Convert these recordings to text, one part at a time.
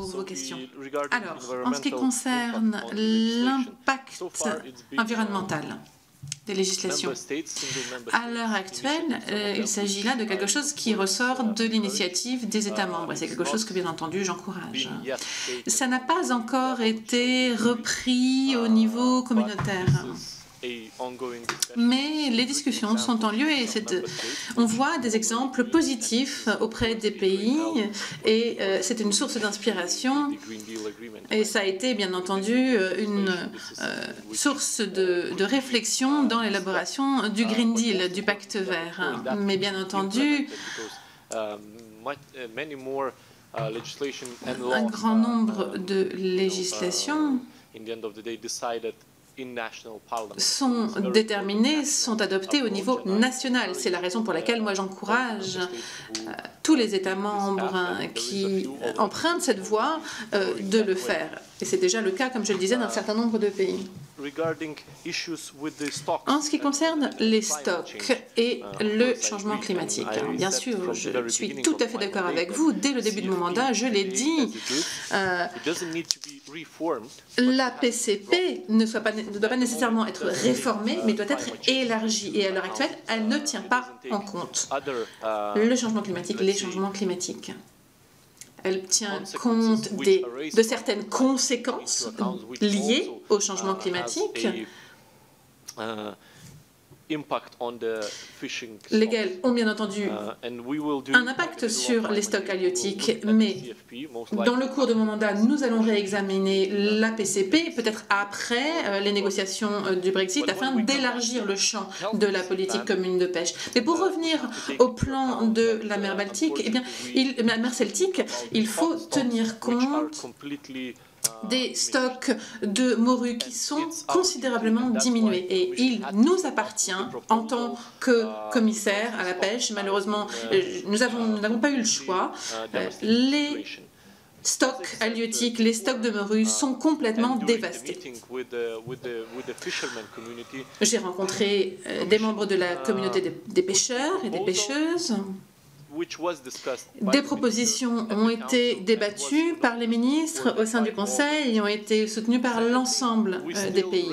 vos questions. Alors, en ce qui concerne l'impact environnemental des législations, à l'heure actuelle, il s'agit là de quelque chose qui ressort de l'initiative des États membres. C'est quelque chose que, bien entendu, j'encourage. Ça n'a pas encore été repris au niveau communautaire. Mais les discussions sont en lieu et on voit des exemples positifs auprès des pays et c'est une source d'inspiration et ça a été bien entendu une source de réflexion dans l'élaboration du Green Deal, du pacte vert. Mais bien entendu, un grand nombre de législations sont déterminées, sont adoptées au niveau national. C'est la raison pour laquelle moi j'encourage tous les États membres qui empruntent cette voie de le faire. Et c'est déjà le cas, comme je le disais, dans un certain nombre de pays. En ce qui concerne les stocks et le changement climatique, alors bien sûr, je suis tout à fait d'accord avec vous. Dès le début de mon mandat, je l'ai dit, la PCP ne doit pas nécessairement être réformée, mais doit être élargie. Et à l'heure actuelle, elle ne tient pas en compte le changement climatique, les changements climatiques. Elle tient compte de certaines conséquences liées au changement climatique, lesquelles ont bien entendu un impact sur les stocks halieutiques, mais dans le cours de mon mandat, nous allons réexaminer la PCP, peut-être après les négociations du Brexit, afin d'élargir le champ de la politique commune de pêche. Mais pour revenir au plan de la mer Baltique, eh bien, la mer Celtique, il faut tenir compte des stocks de morue qui sont considérablement diminués. Et il nous appartient, en tant que commissaire à la pêche, malheureusement, nous n'avons pas eu le choix, les stocks halieutiques, les stocks de morue sont complètement dévastés. J'ai rencontré des membres de la communauté des pêcheurs et des pêcheuses. Des propositions ont été débattues par les ministres au sein du Conseil et ont été soutenues par l'ensemble des pays,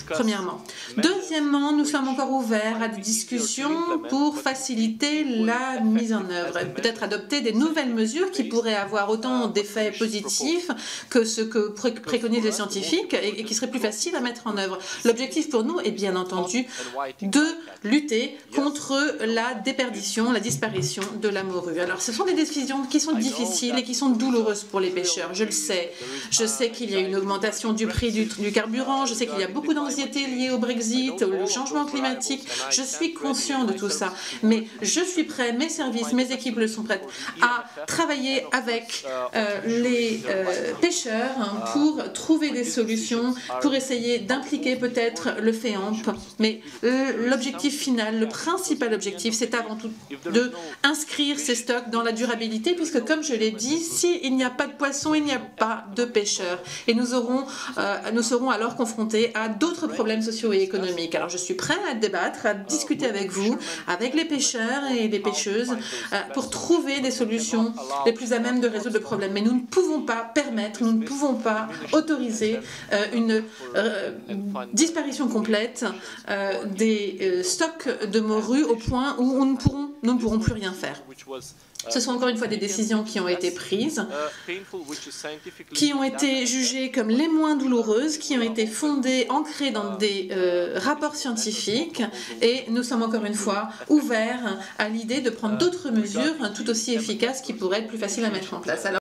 premièrement. Deuxièmement, nous sommes encore ouverts à des discussions pour faciliter la mise en œuvre, peut-être adopter des nouvelles mesures qui pourraient avoir autant d'effets positifs que ce que préconisent les scientifiques et qui seraient plus faciles à mettre en œuvre. L'objectif pour nous est bien entendu de lutter contre la déperdition, la disparition de la morue. Alors, ce sont des décisions qui sont difficiles et qui sont douloureuses pour les pêcheurs, je le sais. Je sais qu'il y a une augmentation du prix du carburant, je sais qu'il y a beaucoup d'anxiété liée au Brexit, au changement climatique. Je suis conscient de tout ça, mais je suis prêt, mes services, mes équipes le sont prêtes, à travailler avec les pêcheurs pour trouver des solutions, pour essayer d'impliquer peut-être le FEAMP. Mais l'objectif final, le principal objectif, c'est avant tout de inscrire ces stocks dans la durabilité, puisque comme je l'ai dit, s'il n'y a pas de poissons, il n'y a pas de pêcheurs. Et nous serons alors confrontés à d'autres problèmes sociaux et économiques. Alors je suis prêt à débattre, à discuter avec vous, avec les pêcheurs et les pêcheuses, pour trouver des solutions les plus à même de résoudre le problème. Mais nous ne pouvons pas permettre, nous ne pouvons pas autoriser une disparition complète des stocks de morue au point où nous ne pourrons plus rien faire. Ce sont encore une fois des décisions qui ont été prises, qui ont été jugées comme les moins douloureuses, qui ont été fondées, ancrées dans des rapports scientifiques, et nous sommes encore une fois ouverts à l'idée de prendre d'autres mesures tout aussi efficaces qui pourraient être plus faciles à mettre en place. Alors,